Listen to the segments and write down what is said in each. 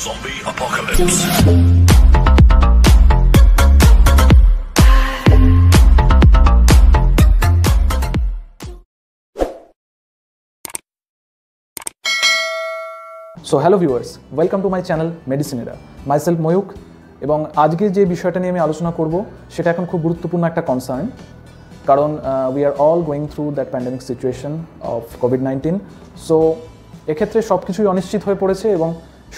Zombie apocalypse. So hello viewers, welcome to my channel মেডিসিনেরা। Myself Mayuk. এবং আজকে যে বিষয়টা নিয়ে আমি আলোচনা করব সেটা এখন খুব গুরুত্বপূর্ণ একটা কনসার্ন, কারণ we are all going through that pandemic situation of COVID-19. So এক্ষেত্রে সব কিছুই অনিশ্চিত হয়ে পড়েছে এবং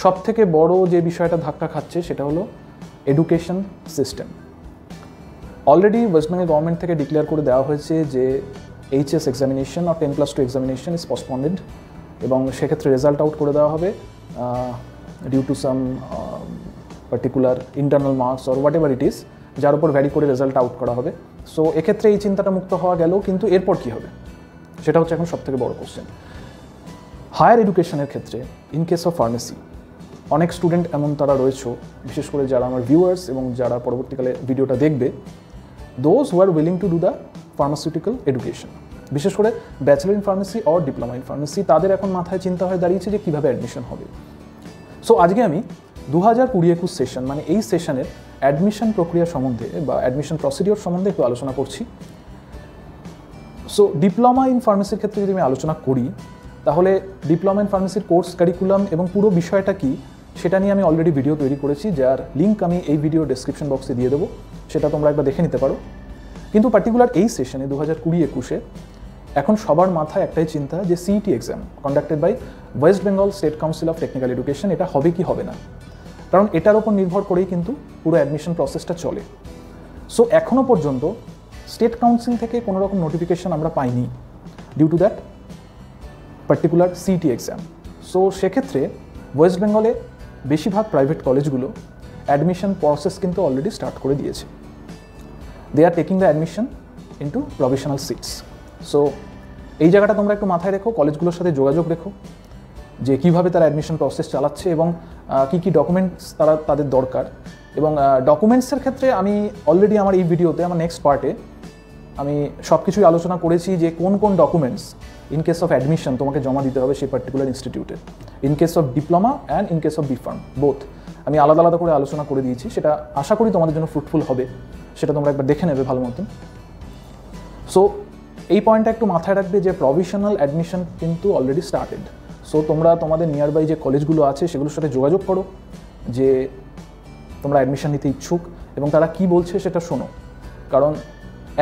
সব থেকে বড় যে বিষয়টা ধাক্কা খাচ্ছে সেটা হলো education system. Already West Bengal government থেকে ডিক্লেয়ার করে দেওয়া হয়েছে যে HS examination or 10+2 examination is postponed এবং সেক্ষেত্রে রেজাল্ট আউট করে দেওয়া হবে due to some particular internal marks or whatever it is, যার উপর ভ্যারি করে রেজাল্ট আউট করা হবে। সো এক্ষেত্রে এই চিন্তাটা মুক্ত হওয়া গেল, কিন্তু এরপর কী হবে সেটা হচ্ছে এখন সবথেকে বড় কোশ্চেন। হায়ার এডুকেশনের ক্ষেত্রে ইন কেস অফ ফার্মেসি অনেক স্টুডেন্ট এমন তারা রয়েছে, বিশেষ করে যারা আমার ভিউয়ার্স এবং যারা পরবর্তীকালে ভিডিওটা দেখবে, those who R willing to do the pharmaceutical education, বিশেষ করে bachelor in pharmacy or diploma in pharmacy, তাদের এখন মাথায় চিন্তা হয়ে দাঁড়িয়েছে যে কীভাবে অ্যাডমিশন হবে। সো আজকে আমি 2020-21 সেশন মানে এই সেশনের অ্যাডমিশন প্রক্রিয়া সম্বন্ধে বা অ্যাডমিশন প্রসিডিওর সম্বন্ধে একটু আলোচনা করছি। সো ডিপ্লোমা ইন ফার্মেসির ক্ষেত্রে যদি আমি আলোচনা করি, তাহলে ডিপ্লোমা ইন ফার্মেসির কোর্স কারিকুলাম এবং পুরো বিষয়টা কি সেটা নিয়ে আমি অলরেডি ভিডিও তৈরি করেছি, যার লিঙ্ক আমি এই ভিডিও ডেসক্রিপশন বক্সে দিয়ে দেবো, সেটা তোমরা একবার দেখে নিতে পারো। কিন্তু পার্টিকুলার এই সেশনে 2020-21-এ এখন সবার মাথায় একটাই চিন্তা যে CET exam conducted by West Bengal state council of technical education, এটা হবে কি হবে না, কারণ এটার ওপর নির্ভর করেই কিন্তু পুরো অ্যাডমিশন প্রসেসটা চলে। সো এখনও পর্যন্ত স্টেট কাউন্সিল থেকে কোনো রকম নোটিফিকেশন আমরা পাইনি due to that particular CET exam. So সেক্ষেত্রে ওয়েস্ট বেঙ্গলে বেশিরভাগ প্রাইভেট কলেজগুলো অ্যাডমিশন প্রসেস কিন্তু অলরেডি স্টার্ট করে দিয়েছে। They are taking the admission into provisional seats. So এই জায়গাটা তোমরা একটু মাথায় রেখো, কলেজগুলোর সাথে যোগাযোগ রেখো যে কীভাবে তারা অ্যাডমিশন প্রসেস চালাচ্ছে এবং কী কী ডকুমেন্টস তাদের দরকার। এবং ডকুমেন্টসের ক্ষেত্রে আমি অলরেডি আমার এই ভিডিওতে, আমার নেক্সট পার্টে আমি সব কিছুই আলোচনা করেছি যে কোন কোন documents in case of admission তোমাকে জমা দিতে হবে সেই পার্টিকুলার ইনস্টিটিউটে, in case of diploma and in case of B pharm both আমি আলাদা আলাদা করে আলোচনা করে দিয়েছি। সেটা আশা করি তোমাদের জন্য ফ্রুটফুল হবে, সেটা তোমরা একবার দেখে নেবে ভালো মতন। সো এই পয়েন্টটা একটু মাথায় রাখবে যে প্রভিশনাল অ্যাডমিশন কিন্তু অলরেডি স্টার্টেড। সো তোমরা তোমাদের নিয়ার বাই যে কলেজগুলো আছে সেগুলোর সাথে যোগাযোগ করো যে তোমরা অ্যাডমিশন নিতে ইচ্ছুক এবং তারা কি বলছে সেটা শোনো, কারণ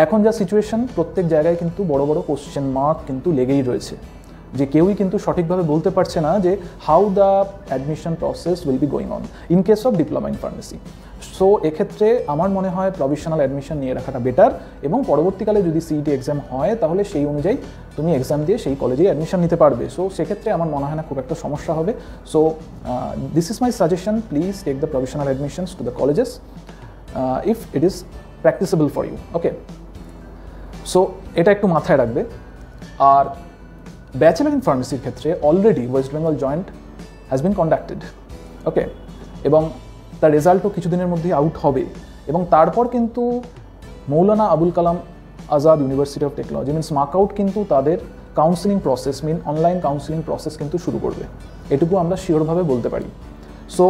এখন যা সিচুয়েশন প্রত্যেক জায়গায় কিন্তু বড় বড় কোশ্চেন মার্ক কিন্তু লেগেই রয়েছে, যে কেউই কিন্তু সঠিকভাবে বলতে পারছে না যে how the admission process will be going on in case of diploma in pharmacy. So এক্ষেত্রে আমার মনে হয় প্রভিশনাল অ্যাডমিশন নিয়ে রাখাটা বেটার এবং পরবর্তীকালে যদি সিইটি এক্সাম হয় তাহলে সেই অনুযায়ী তুমি এক্সাম দিয়ে সেই কলেজেই অ্যাডমিশন নিতে পারবে। সো সেক্ষেত্রে আমার মনে হয় না খুব একটা সমস্যা হবে। So this is my suggestion, please take the provisional admissions to the colleges if it is practicable for you. Okay, so এটা একটু মাথায় রাখবে। আর ব্যাচেলর ইন ফার্মেসির ক্ষেত্রে already West Bengal joint has been conducted, okay, এবং তার রেজাল্টও কিছুদিনের মধ্যেই আউট হবে এবং তারপর কিন্তু Maulana Abul Kalam Azad University of Technology means MAKAUT কিন্তু তাদের counselling process online counselling process কিন্তু শুরু করবে, এটুকু আমরা শিওরভাবে বলতে পারি। সো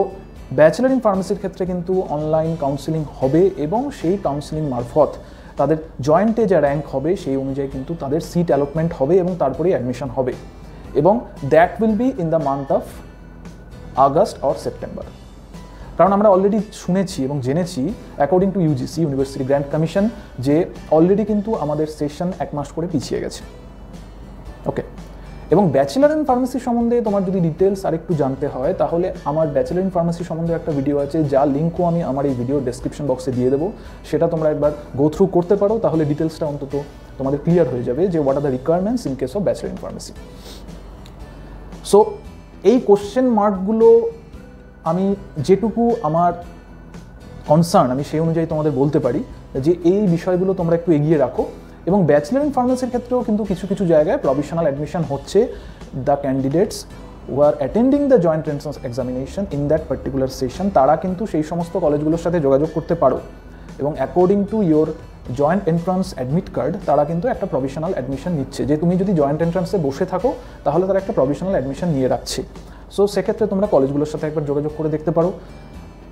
ব্যাচেলর ইন ফার্মেসির ক্ষেত্রে কিন্তু অনলাইন কাউন্সিলিং হবে এবং সেই কাউন্সিলিং মারফত তাদের জয়েন্টে যা র্যাঙ্ক হবে সেই অনুযায়ী কিন্তু তাদের সিট অ্যালটমেন্ট হবে এবং তারপরেই অ্যাডমিশন হবে, এবং that will be in the month of August or September. কারণ আমরা অলরেডি শুনেছি এবং জেনেছি according to UGC university grant commission যে অলরেডি কিন্তু আমাদের সেশন 1 মাস করে পিছিয়ে গেছে। ওকে, এবং ব্যাচেলার ইন ফার্মেসি সম্বন্ধে তোমার যদি ডিটেলস আরেকটু জানতে হয় তাহলে আমার ব্যাচেলার ইন ফার্মেসি সম্বন্ধে একটা ভিডিও আছে, যা লিঙ্কও আমি আমার এই ভিডিও ডেসক্রিপশন বক্সে দিয়ে দেবো, সেটা তোমরা একবার গো থ্রু করতে পারো, তাহলে ডিটেলসটা অন্তত তোমাদের ক্লিয়ার হয়ে যাবে যে what are the requirements in case of bachelor in pharmacy. So এই কোশ্চেন মার্কগুলো আমি যেটুকু আমার কনসার্ন আমি সেই অনুযায়ী তোমাদের বলতে পারি যে এই বিষয়গুলো তোমরা একটু এগিয়ে রাখো। এবং ব্যাচেলর ইন ফার্মেসির ক্ষেত্রেও কিন্তু কিছু কিছু জায়গায় প্রভিশনাল অ্যাডমিশন হচ্ছে। The candidates who R attending the joint entrance examination in that particular session তারা কিন্তু সেই সমস্ত কলেজগুলোর সাথে যোগাযোগ করতে পারো এবং according to your joint entrance admit card তারা কিন্তু একটা প্রভিশনাল অ্যাডমিশন নিচ্ছে, যে তুমি যদি জয়েন্ট এন্ট্রান্সে বসে থাকো তাহলে তারা একটা প্রভিশনাল অ্যাডমিশন নিয়ে রাখছে। সো সেক্ষেত্রে তোমরা কলেজগুলোর সাথে একবার যোগাযোগ করে দেখতে পারো।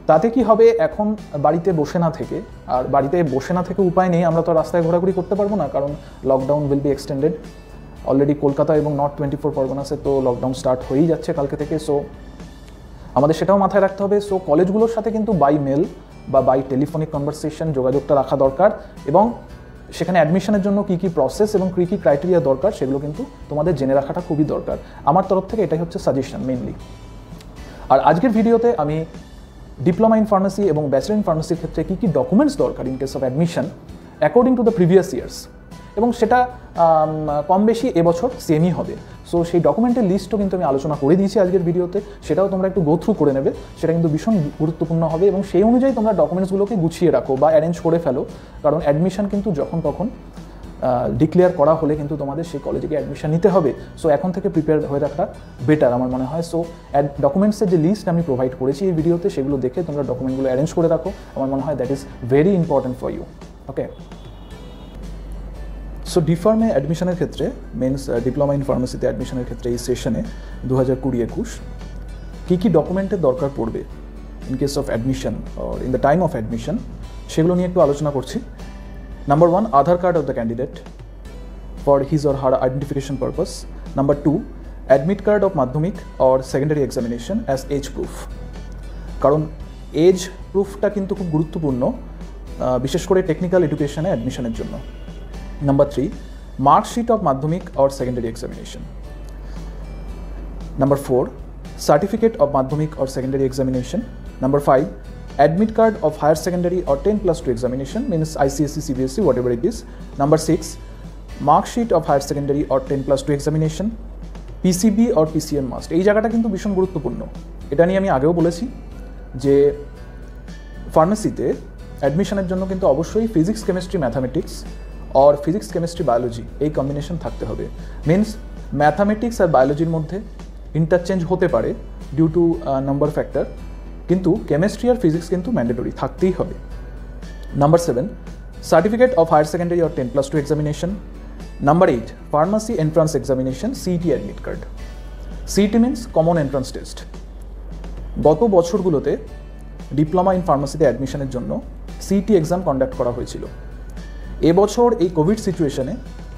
তাতে কি হবে, এখন বাড়িতে বসে না থেকে, আর বাড়িতে বসে না থেকে উপায় নেই, আমরা তো রাস্তায় ঘোরাঘুরি করতে পারবো না, কারণ lockdown will be extended. Already Kolkata এবং নর্থ 24 পরগনাসে তো লকডাউন স্টার্ট হয়েই যাচ্ছে কালকে থেকে। সো আমাদের সেটাও মাথায় রাখতে হবে। সো কলেজগুলোর সাথে কিন্তু বাই মেল বা বাই টেলিফোনিক কনভারসেশন যোগাযোগটা রাখা দরকার, এবং সেখানে অ্যাডমিশনের জন্য কী কী প্রসেস এবং কী কী ক্রাইটেরিয়া দরকার সেগুলো কিন্তু তোমাদের জেনে রাখাটা খুবই দরকার। আমার তরফ থেকে এটাই হচ্ছে সাজেশন মেইনলি। আর আজকের ভিডিওতে আমি ডিপ্লোমা ইন ফার্মেসি এবং ব্যাচেলর ইন ফার্মেসির ক্ষেত্রে কী কী ডকুমেন্টস দরকার in case of admission according to the previous years, এবং সেটা কম বেশি এবছর সেমই হবে। সো সেই ডকুমেন্টের লিস্টও কিন্তু আমি আলোচনা করে দিয়েছি আজকের ভিডিওতে, সেটাও তোমরা একটু গো থ্রু করে নেবে, সেটা কিন্তু ভীষণ গুরুত্বপূর্ণ হবে, এবং সেই অনুযায়ী তোমরা ডকুমেন্টসগুলোকে গুছিয়ে রাখো বা অ্যারেঞ্জ করে ফেলো, কারণ অ্যাডমিশন কিন্তু যখন তখন ডিক্লেয়ার করা হলে কিন্তু তোমাদের সেই কলেজে গিয়ে অ্যাডমিশন নিতে হবে। সো এখন থেকে প্রিপেয়ার হয়ে রাখা বেটার আমার মনে হয়। সো ডকুমেন্টসের যে লিস্ট আমি প্রোভাইড করেছি এই ভিডিওতে, সেগুলো দেখে তোমরা ডকুমেন্টগুলো অ্যারেঞ্জ করে রাখো, আমার মনে হয় that is very important for you. Okay, so ডিফার্মে অ্যাডমিশনের ক্ষেত্রে, মেন্স ডিপ্লোমা ইন ফার্মেসিতে অ্যাডমিশনের ক্ষেত্রে এই সেশনে 2020-21 কী কী ডকুমেন্টের দরকার পড়বে in case of admission or in the time of admission, সেগুলো নিয়ে একটু আলোচনা করছি। Number 1, Aadhaar card of the candidate for his or her identification purpose. Number 2, admit card of madhyamik or secondary examination as age proof. কারণ age প্রুফটা কিন্তু খুব গুরুত্বপূর্ণ, বিশেষ করে টেকনিক্যাল এডুকেশনে অ্যাডমিশনের জন্য। Number 3, marksheet of madhyamik or secondary examination. Number 4, certificate of madhyamik or secondary examination. Number 5, admit card of higher secondary or 10+2 examination, means ICSE, CBSE, whatever it is. Number 6, mark sheet of higher secondary or 10+2 examination. PCB or PCM must. এই জায়গাটা কিন্তু ভীষণ গুরুত্বপূর্ণ। এটা নিয়ে আমি আগেও বলেছি যে ফার্মেসিতে অ্যাডমিশনের জন্য কিন্তু অবশ্যই physics, chemistry, mathematics or physics, chemistry, biology এই কম্বিনেশন থাকতে হবে। মিনস ম্যাথামেটিক্স আর বায়োলজির মধ্যে ইন্টারচেঞ্জ হতে পারে ডিউ টু নাম্বার ফ্যাক্টর, কিন্তু কেমিস্ট্রি আর ফিজিক্স কিন্তু ম্যান্ডেটরি থাকতেই হবে। Number 7, certificate of higher secondary or 10+2 examination. Number 8, pharmacy entrance examination, CET admit card. CET means common entrance test. গত বছরগুলোতে ডিপ্লোমা ইন ফার্মাসিতে অ্যাডমিশনের জন্য সিইটি এক্সাম কন্ডাক্ট করা হয়েছিল। এবছর এই কোভিড সিচুয়েশনে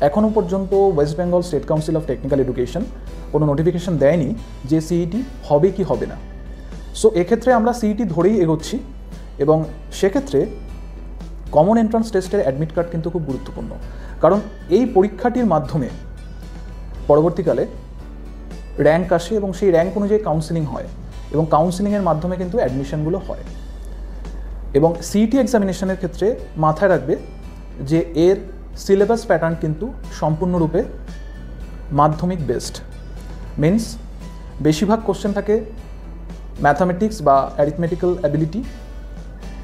এখনও পর্যন্ত West Bengal state council of technical education কোনো নোটিফিকেশন দেয়নি যে সিইটি হবে কি হবে না। সো এক্ষেত্রে আমরা সিইটি ধরেই এগোচ্ছি, এবং সেক্ষেত্রে কমন এন্ট্রান্স টেস্টের অ্যাডমিট কার্ড কিন্তু খুব গুরুত্বপূর্ণ, কারণ এই পরীক্ষাটির মাধ্যমে পরবর্তীকালে র্যাঙ্ক আসে এবং সেই র্যাঙ্ক অনুযায়ী কাউন্সিলিং হয়, এবং কাউন্সিলিংয়ের মাধ্যমে কিন্তু অ্যাডমিশনগুলো হয়। এবং সিইটি এক্সামিনেশনের ক্ষেত্রে মাথায় রাখবে যে এর সিলেবাস প্যাটার্ন কিন্তু সম্পূর্ণরূপে মাধ্যমিক বেসড। মিনস বেশিরভাগ কোশ্চেন থাকে ম্যাথামেটিক্স বা অ্যারিথমেটিক্যাল অ্যাবিলিটি,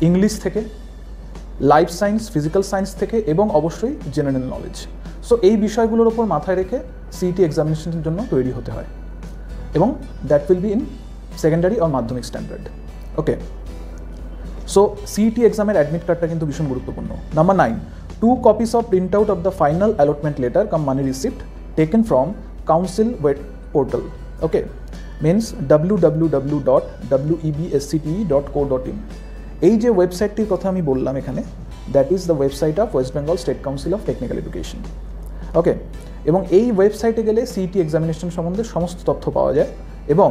ইংলিশ থেকে, লাইফ সায়েন্স, ফিজিক্যাল সায়েন্স থেকে, এবং অবশ্যই জেনারেল নলেজ। সো এই বিষয়গুলোর ওপর মাথায় রেখে সিইটি এক্সামিনেশনের জন্য তৈরি হতে হয়, এবং that will be in secondary or মাধ্যমিক স্ট্যান্ডার্ড। ওকে, সো সিইটি এক্সামের অ্যাডমিট কার্ডটা কিন্তু ভীষণ গুরুত্বপূর্ণ। Number 9, 2 copies of printout of the final allotment letter come money receipt taken from council web portal. Okay, means www.webscte.co.in. এই যে ওয়েবসাইটটির কথা আমি বললাম এখানে, that is the website of West Bengal state council of technical Education. Okay, এবং এই ওয়েবসাইটে গেলে সিইটি এক্সামিনেশন সম্বন্ধে সমস্ত তথ্য পাওয়া যায়, এবং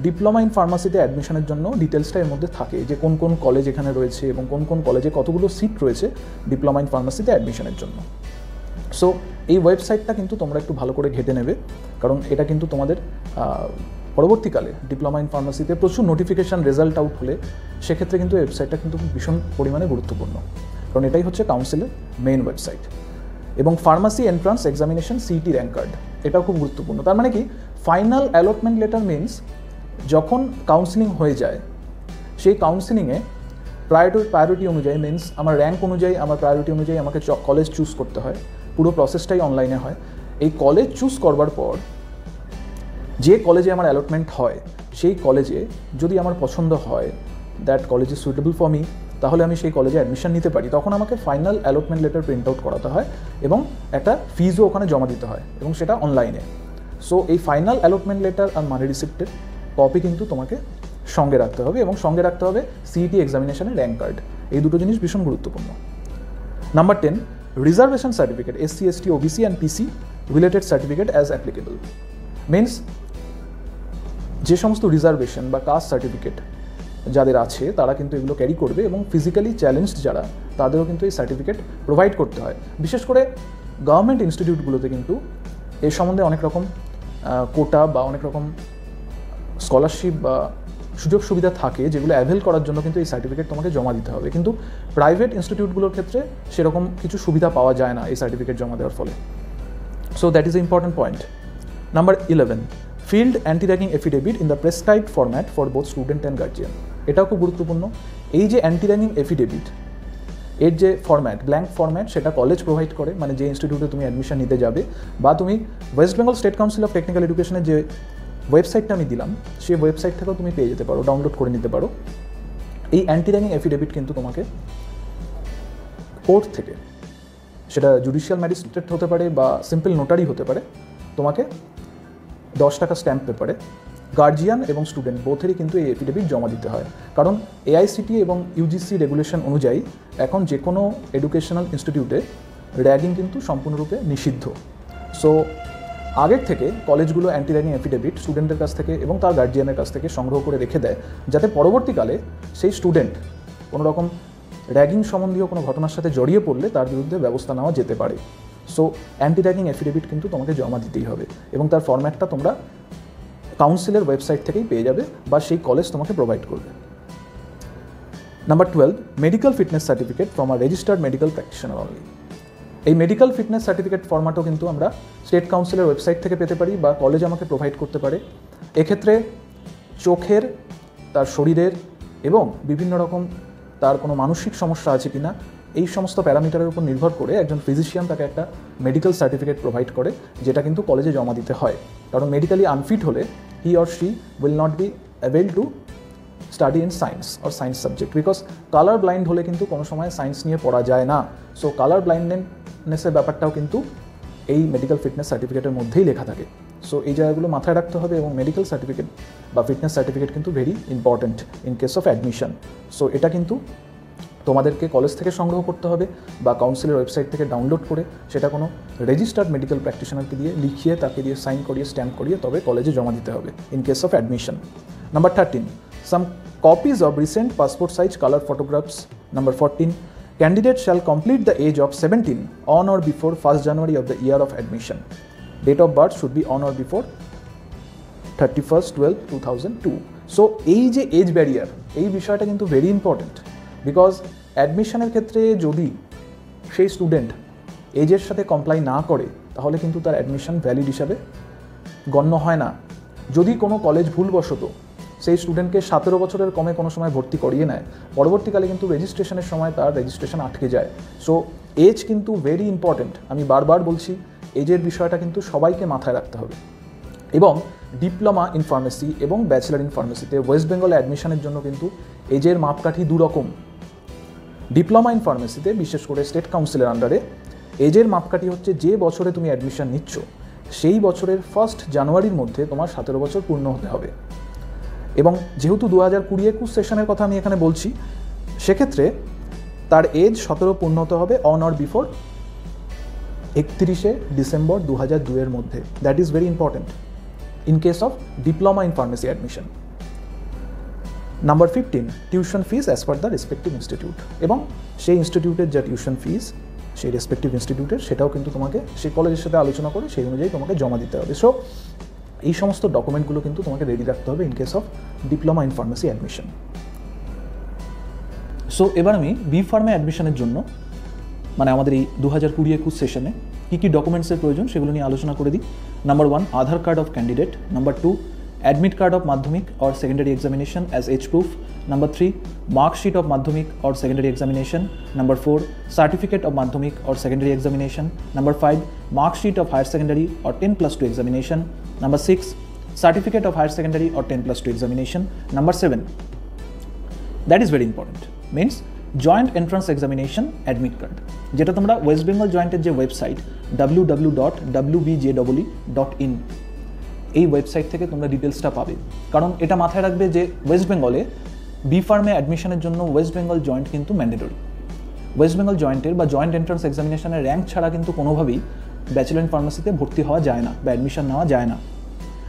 ডিপ্লোমা ইন ফার্মাসিতে অ্যাডমিশনের জন্য ডিটেলসটা এর মধ্যে থাকে, যে কোন কোন কলেজ এখানে রয়েছে এবং কোন কোন কলেজে কতগুলো সিট রয়েছে ডিপ্লোমা ইন ফার্মাসিতে অ্যাডমিশনের জন্য। সো এই ওয়েবসাইটটা কিন্তু তোমরা একটু ভালো করে ঘেঁটে নেবে, কারণ এটা কিন্তু তোমাদের পরবর্তীকালে ডিপ্লোমা ইন ফার্মাসিতে প্রচুর নোটিফিকেশান রেজাল্ট আউট হলে সেক্ষেত্রে কিন্তু ওয়েবসাইটটা কিন্তু ভীষণ পরিমাণে গুরুত্বপূর্ণ, কারণ এটাই হচ্ছে কাউন্সিলের মেইন ওয়েবসাইট। এবং pharmacy entrance examination CET rank card, এটাও খুব গুরুত্বপূর্ণ। তার মানে কি, ফাইনাল অ্যালটমেন্ট লেটার মিনস যখন কাউন্সিলিং হয়ে যায়, সেই কাউন্সিলিংয়ে প্রায়োরিটি অনুযায়ী, মিনস আমার র্যাঙ্ক অনুযায়ী, আমার প্রায়োরিটি অনুযায়ী আমাকে কলেজ চুজ করতে হয়। পুরো প্রসেসটাই অনলাইনে হয়। এই কলেজ চুজ করবার পর যে কলেজে আমার অ্যালটমেন্ট হয়, সেই কলেজে যদি আমার পছন্দ হয়, that college is suitable for me, তাহলে আমি সেই কলেজে অ্যাডমিশন নিতে পারি। তখন আমাকে final allotment letter print out করাতে হয় এবং একটা ফিজও ওখানে জমা দিতে হয়, এবং সেটা অনলাইনে। সো এই ফাইনাল অ্যালটমেন্ট লেটার আর মানি রিসিপ্টের কপি কিন্তু তোমাকে সঙ্গে রাখতে হবে, এবং সঙ্গে রাখতে হবে সিইটি এক্সামিনেশনের র্যাঙ্ক কার্ড। এই দুটো জিনিস ভীষণ গুরুত্বপূর্ণ। Number 10, reservation certificate, SC, ST, OBC and PC related certificate as applicable. Means যে সমস্ত রিজার্ভেশন বা কাস্ট সার্টিফিকেট যাদের আছে তারা কিন্তু এগুলো ক্যারি করবে, এবং ফিজিক্যালি চ্যালেঞ্জড যারা তাদেরও কিন্তু এই সার্টিফিকেট প্রোভাইড করতে হয়। বিশেষ করে গভর্নমেন্ট ইনস্টিটিউটগুলোতে কিন্তু এর সম্বন্ধে অনেক রকম কোটা বা অনেক রকম স্কলারশিপ বা সুযোগ সুবিধা থাকে, যেগুলো অ্যাভেল করার জন্য কিন্তু এই সার্টিফিকেট তোমাকে জমা দিতে হবে। কিন্তু প্রাইভেট ইনস্টিটিউটগুলোর ক্ষেত্রে সেরকম কিছু সুবিধা পাওয়া যায় না এই সার্টিফিকেট জমা দেওয়ার ফলে। So that is a important point. Number 11, field anti ragging affidavit in the prescribed format for both student and guardian. এটাও খুব গুরুত্বপূর্ণ। এই যে অ্যান্টি র্যাগিং এফিডেভিট, এর যে ফরম্যাট, ব্ল্যাঙ্ক ফরম্যাট, সেটা কলেজ প্রোভাইড করে, মানে যে ইনস্টিটিউটে তুমি অ্যাডমিশন নিতে যাবে, বা তুমি West Bengal state council of technical এডুকেশনের যে ওয়েবসাইটটা আমি দিলাম, সেই ওয়েবসাইট থেকেও তুমি পেয়ে যেতে পারো, ডাউনলোড করে নিতে পারো। এই অ্যান্টি র্যাগিং এফিডেভিট কিন্তু তোমাকে কোর্ট থেকে, সেটা জুডিশিয়াল ম্যাজিস্ট্রেট হতে পারে বা সিম্পল নোটারি হতে পারে, তোমাকে 10 টাকা স্ট্যাম্প পেপারে গার্জিয়ান এবং স্টুডেন্ট বোথেরই কিন্তু এই এফিডেভিট জমা দিতে হয়। কারণ AICTE এবং UGC রেগুলেশন অনুযায়ী এখন যে কোনো এডুকেশনাল ইনস্টিটিউটে র্যাগিং কিন্তু সম্পূর্ণরূপে নিষিদ্ধ। সো আগের থেকে কলেজগুলো অ্যান্টি র্যাগিং এফিডেভিট স্টুডেন্টের কাছ থেকে এবং তার গার্জিয়ানের কাছ থেকে সংগ্রহ করে রেখে দেয়, যাতে পরবর্তীকালে সেই স্টুডেন্ট কোনো রকম র্যাগিং সম্বন্ধীয় কোনো ঘটনার সাথে জড়িয়ে পড়লে তার বিরুদ্ধে ব্যবস্থা নেওয়া যেতে পারে। সো অ্যান্টি র্যাগিং এফিডেভিট কিন্তু তোমাকে জমা দিতেই হবে, এবং তার ফরম্যাটটা তোমরা কাউন্সিলের ওয়েবসাইট থেকেই পেয়ে যাবে বা সেই কলেজ তোমাকে প্রোভাইড করবে। Number 12, medical fitness certificate from a registered medical practitioner only. এই মেডিকেল ফিটনেস সার্টিফিকেট ফরম্যাটও কিন্তু আমরা স্টেট কাউন্সিলের ওয়েবসাইট থেকে পেতে পারি বা কলেজ আমাকে প্রোভাইড করতে পারে। এক্ষেত্রে চোখের, তার শরীরের এবং বিভিন্ন রকম তার কোনো মানসিক সমস্যা আছে কিনা, এই সমস্ত প্যারামিটারের উপর নির্ভর করে একজন ফিজিশিয়ান তাকে একটা মেডিকেল সার্টিফিকেট প্রোভাইড করে, যেটা কিন্তু কলেজে জমা দিতে হয়। কারণ মেডিক্যালি আনফিট হলে he or she will not be able to study in science or science subject, because colour blind হলে কিন্তু কোনো সময় সায়েন্স নিয়ে পড়া যায় না। সো কালার ব্লাইন্ডনেসের ব্যাপারটাও কিন্তু এই মেডিকেল ফিটনেস সার্টিফিকেটের মধ্যেই লেখা থাকে। সো এই জায়গাগুলো মাথায় রাখতে হবে, এবং মেডিকেল সার্টিফিকেট বা ফিটনেস সার্টিফিকেট কিন্তু very important in case of admission. So এটা কিন্তু তোমাদেরকে কলেজ থেকে সংগ্রহ করতে হবে বা কাউন্সিলের ওয়েবসাইট থেকে ডাউনলোড করে সেটা কোনো রেজিস্টার্ড মেডিকেল প্র্যাকটিশনারকে দিয়ে লিখিয়ে, তাকে দিয়ে সাইন করিয়ে, স্ট্যাম্প করিয়ে তবে কলেজে জমা দিতে হবে in case of admission. Number 13, some copies of recent passport size color photographs. Number 14, candidates shall complete the age of 17 on or before 1st January of the year of admission. Date of birth should be on or before 31st/12/2002. So এই যে age barrier, এই বিষয়টা কিন্তু very important, because অ্যাডমিশনের ক্ষেত্রে যদি সেই student এজের সাথে কমপ্লাই না করে তাহলে কিন্তু তার অ্যাডমিশন ভ্যালিড হিসাবে গণ্য হয় না। যদি কোনো কলেজ ভুলবশত সেই স্টুডেন্টকে 17 বছরের কমে কোনো সময় ভর্তি করিয়ে নেয়, পরবর্তীকালে কিন্তু রেজিস্ট্রেশনের সময় তার রেজিস্ট্রেশন আটকে যায়। সো এজ কিন্তু ভেরি ইম্পর্টেন্ট। আমি বারবার বলছি, এজের বিষয়টা কিন্তু সবাইকে মাথায় রাখতে হবে। এবং ডিপ্লোমা ইন ফার্মেসি এবং ব্যাচেলার ইন ফার্মেসিতে ওয়েস্ট বেঙ্গলে অ্যাডমিশনের জন্য কিন্তু এজের মাপকাঠি দুরকম। ডিপ্লোমা ইন ফার্মেসিতে বিশেষ করে স্টেট কাউন্সিলের আন্ডারে এজের মাপকাঠি হচ্ছে যে বছরে তুমি অ্যাডমিশন নিচ্ছ সেই বছরের 1st জানুয়ারির মধ্যে তোমার 17 বছর পূর্ণ হতে হবে। এবং যেহেতু 2020-21 সেশনের কথা আমি এখানে বলছি, সেক্ষেত্রে তার এজ 17 পূর্ণ হতে হবে অন অর বিফোর 31শে ডিসেম্বর 2002 এর মধ্যে। That is very important in case of diploma in pharmacy admission. Number 15, tuition fees as per the respective institute. এবং সেই ইনস্টিটিউটের যা টিউশন ফিস সেই রেসপেক্টিভ ইনস্টিটিউটের, সেটাও কিন্তু তোমাকে সেই কলেজের সাথে আলোচনা করে সেই অনুযায়ী তোমাকে জমা দিতে হবে। সো এই সমস্ত ডকুমেন্টগুলো কিন্তু তোমাকে রেডি রাখতে হবে in case of diploma in pharmacy admission. So এবার আমি বি ফার্মে অ্যাডমিশনের জন্য, মানে আমাদের এই 2020-21 সেশনে কী কী ডকুমেন্টসের প্রয়োজন সেগুলো নিয়ে আলোচনা করে দিই। Number 1, Aadhaar card of candidate. Number 2, admit card of Madhyamik or secondary examination as age proof. Number 3, mark sheet of Madhyamik or secondary examination. Number 4, certificate of Madhyamik or secondary examination. Number 5, mark sheet of higher secondary or 10+2 examination. Number 6, certificate of higher secondary or 10+2 examination. Number 7, that is very important, means joint entrance examination admit card, যেটা তোমরা West Bengal জয়েন্টের যে website www.wbje.in এই website থেকে তোমরা ডিটেলসটা পাবে। কারণ এটা মাথায় রাখবে যে ওয়েস্ট বেঙ্গলে বি ফার্মে অ্যাডমিশনের জন্য ওয়েস্ট বেঙ্গল জয়েন্ট কিন্তু ম্যান্ডেটরি। ওয়েস্ট বেঙ্গল জয়েন্টের বা জয়েন্ট এন্ট্রান্স এক্সামিনেশনের র্যাঙ্ক ছাড়া কিন্তু কোনোভাবেই ব্যাচেলর ইন ফার্মেসিতে ভর্তি হওয়া যায় না বা অ্যাডমিশন নেওয়া যায় না।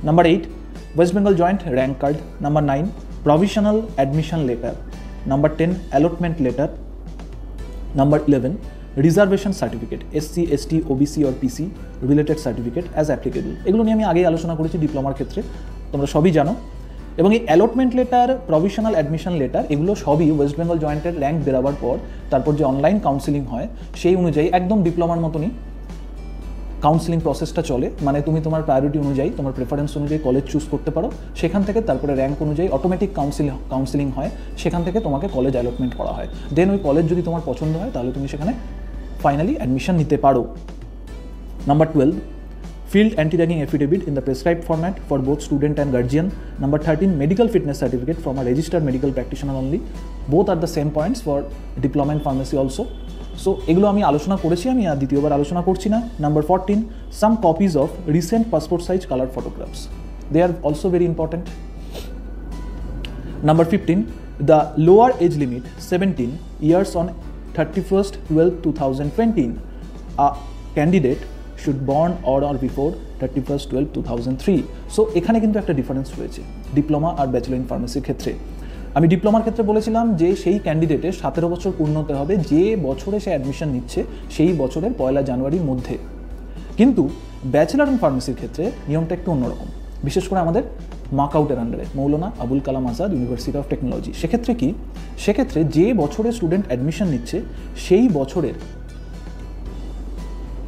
Number 8 West Bengal joint rank card. Number 9 provisional admission letter. Number 10 allotment letter. Number 11 reservation certificate, SC ST OBC or PC related certificate as applicable. এগুলো নিয়ে আমি আগেই আলোচনা করেছি ডিপ্লোমার ক্ষেত্রে, তোমরা সবই জানো। এবং এই allotment letter, provisional admission letter, এগুলো সবই ওয়েস্ট বেঙ্গল জয়েন্টের র্যাঙ্ক বেরোবার পর তারপর যে অনলাইন কাউন্সিলিং হয় সেই অনুযায়ী একদম ডিপ্লোমার মতনই কাউন্সিলিং প্রসেসটা চলে। মানে তুমি তোমার প্রায়োরিটি অনুযায়ী, তোমার প্রেফারেন্স অনুযায়ী কলেজ চুজ করতে পারো, সেখান থেকে তারপরে র্যাঙ্ক অনুযায়ী অটোমেটিক কাউন্সিলিং হয়, সেখান থেকে তোমাকে কলেজ অ্যালটমেন্ট করা হয়। দেন ওই কলেজ যদি তোমার পছন্দ হয় তাহলে তুমি সেখানে ফাইনালি অ্যাডমিশন নিতে পারো। Number 12 field anti-ragging affidavit in the prescribed format for both student and guardian. Number 13 medical fitness certificate from a registered medical practitioner only. Both are the same points for diploma in pharmacy also. So এগুলো আমি আলোচনা করেছি, আমি আর দ্বিতীয়বার আলোচনা করছি না। Number 14 some copies of recent passport size colored photographs. They are also very important. Number 15 the lower age limit 17 years on 31/12/2020. A candidate should born on or before 31/12/2003. So এখানে কিন্তু একটা ডিফারেন্স রয়েছে ডিপ্লোমা আর ব্যাচেলর ইন ফার্মেসির ক্ষেত্রে। আমি ডিপ্লোমার ক্ষেত্রে বলেছিলাম যে সেই ক্যান্ডিডেটের 17 বছর পূর্ণ হতে হবে যে বছরে সে অ্যাডমিশন নিচ্ছে সেই বছরের 1 জানুয়ারির মধ্যে। কিন্তু ব্যাচেলর ইন ফার্মেসির ক্ষেত্রে নিয়মটা একটু অন্যরকম, বিশেষ করে আমাদের মাকআউটের আন্ডারে মৌলানা Abul Kalam Azad University of technology. সেক্ষেত্রে যে বছরে স্টুডেন্ট অ্যাডমিশন নিচ্ছে সেই বছরের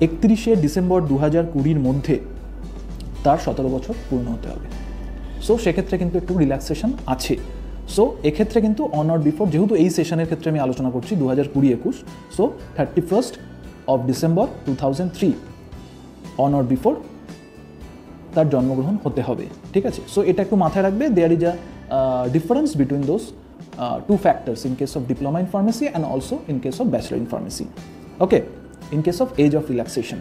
31শে ডিসেম্বর 2020-র মধ্যে তার 17 বছর পূর্ণ হতে হবে। সো সেক্ষেত্রে কিন্তু একটু রিল্যাক্সেশন আছে। সো এক্ষেত্রে কিন্তু অন অর বিফোর, যেহেতু এই সেশনের ক্ষেত্রে আমি আলোচনা করছি 2020-21, so 31st of December 2003 on or before তার জন্মগ্রহণ হতে হবে, ঠিক আছে। সো এটা একটু মাথায় রাখবে, there is a difference between those two factors in case of diploma in pharmacy and also in case of bachelor in pharmacy. Okay, in case of age of relaxation.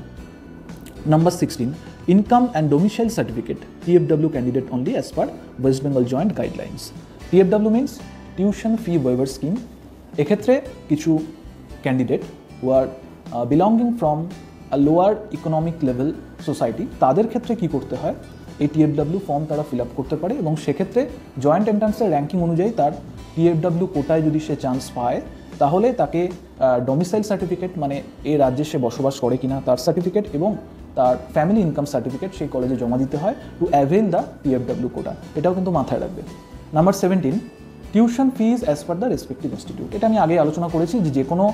Number 16 income and domicile certificate, TFW candidate only as per West Bengal Joint Guidelines. TFW means tuition fee waiver scheme. এক্ষেত্রে কিছু candidate who are belonging from a lower economic level society, তাদের ক্ষেত্রে কি করতে হয়, এই TFW form তারা fill up করতে পারে এবং সেক্ষেত্রে জয়েন্ট এন্ট্রান্সের র্যাঙ্কিং অনুযায়ী তার TFW কোটায় যদি সে চান্স পায় তাহলে তাকে ডোমিসাইল সার্টিফিকেট, মানে এই রাজ্যে সে বসবাস করে কিনা তার সার্টিফিকেট এবং তার ফ্যামিলি ইনকাম সার্টিফিকেট সেই কলেজে জমা দিতে হয় টু অ্যাভেল দ্য TFW কোটা। এটাও কিন্তু মাথায় রাখবে। Number 17 tuition fees as per the respective institute. এটা আমি আগে আলোচনা করেছি যে কোনো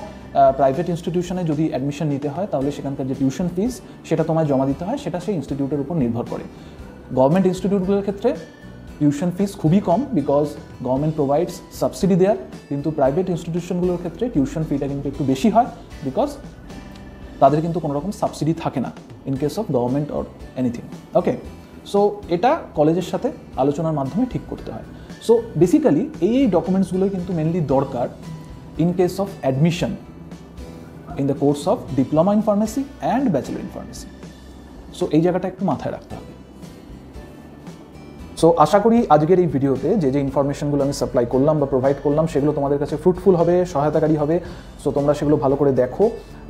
প্রাইভেট ইনস্টিটিউশনে যদি অ্যাডমিশন নিতে হয় তাহলে সেখানকার যে টিউশন ফিজ সেটা তোমায় জমা দিতে হয়, সেটা সেই ইনস্টিটিউটের উপর নির্ভর করে। গভর্নমেন্ট ইনস্টিটিউটগুলোর ক্ষেত্রে টিউশন ফিস খুবই কম বিকজ গভর্নমেন্ট প্রোভাইডস সাবসিডি দেয়ার, কিন্তু প্রাইভেট ইনস্টিটিউশনগুলোর ক্ষেত্রে টিউশন ফিটা কিন্তু একটু বেশি হয় বিকজ তাদের কিন্তু কোনো রকম সাবসিডি থাকে না in case of government or anything. Okay, so এটা কলেজের সাথে আলোচনার মাধ্যমে ঠিক করতে হয়। সো বেসিক্যালি এই ডকুমেন্টসগুলোই কিন্তু মেনলি দরকার in case of admission in the course of diploma in pharmacy and bachelor in pharmacy. So এই জায়গাটা একটু মাথায় রাখতে হবে। সো আশা করি আজকের এই ভিডিওতে যে যে ইনফরমেশনগুলো আমি সাপ্লাই করলাম বা প্রোভাইড করলাম সেগুলো তোমাদের কাছে ফ্রুটফুল হবে, সহায়তাকারী হবে। সো তোমরা সেগুলো ভালো করে দেখো।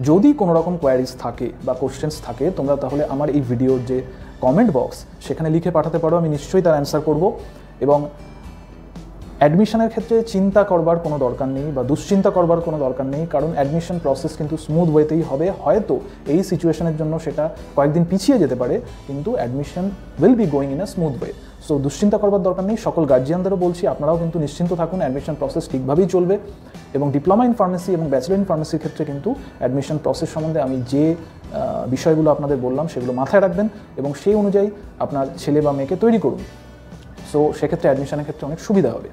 যদি কোনো রকম কোয়ারিজ থাকে বা কোশ্চেন্স থাকে তোমরা তাহলে আমার এই ভিডিওর যে কমেন্ট বক্স সেখানে লিখে পাঠাতে পারো, আমি নিশ্চয়ই তার অ্যান্সার করব। এবং অ্যাডমিশনের ক্ষেত্রে চিন্তা করবার কোনো দরকার নেই বা দুশ্চিন্তা করবার কোনো দরকার নেই, কারণ অ্যাডমিশন প্রসেস কিন্তু স্মুথ ওয়েতেই হবে। হয়তো এই সিচুয়েশনের জন্য সেটা কয়েকদিন পিছিয়ে যেতে পারে, কিন্তু admission will be going in a smooth way. So দুশ্চিন্তা করবার দরকার নেই। সকল গার্জিয়ানদেরও বলছি আপনারাও কিন্তু নিশ্চিন্ত থাকুন, অ্যাডমিশন প্রসেস ঠিকভাবেই চলবে। এবং ডিপ্লোমা ইন ফার্মেসি এবং ব্যাচেলর ইন ফার্মেসির ক্ষেত্রে কিন্তু অ্যাডমিশন প্রসেস সম্বন্ধে আমি যে বিষয়গুলো আপনাদের বললাম সেগুলো মাথায় রাখবেন এবং সেই অনুযায়ী আপনার ছেলে বা মেয়েকে তৈরি করুন। সো সেক্ষেত্রে অ্যাডমিশনের ক্ষেত্রে অনেক সুবিধা হবে।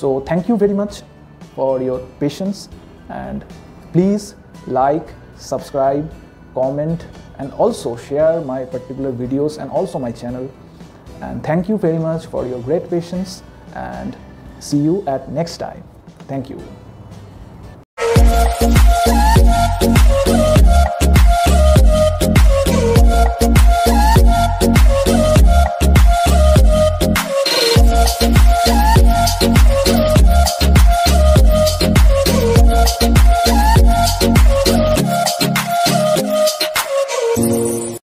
So thank you very much for your patience, and please like, subscribe, comment and also share my particular videos and also my channel. And thank you very much for your great patience, and see you at next time. Thank you.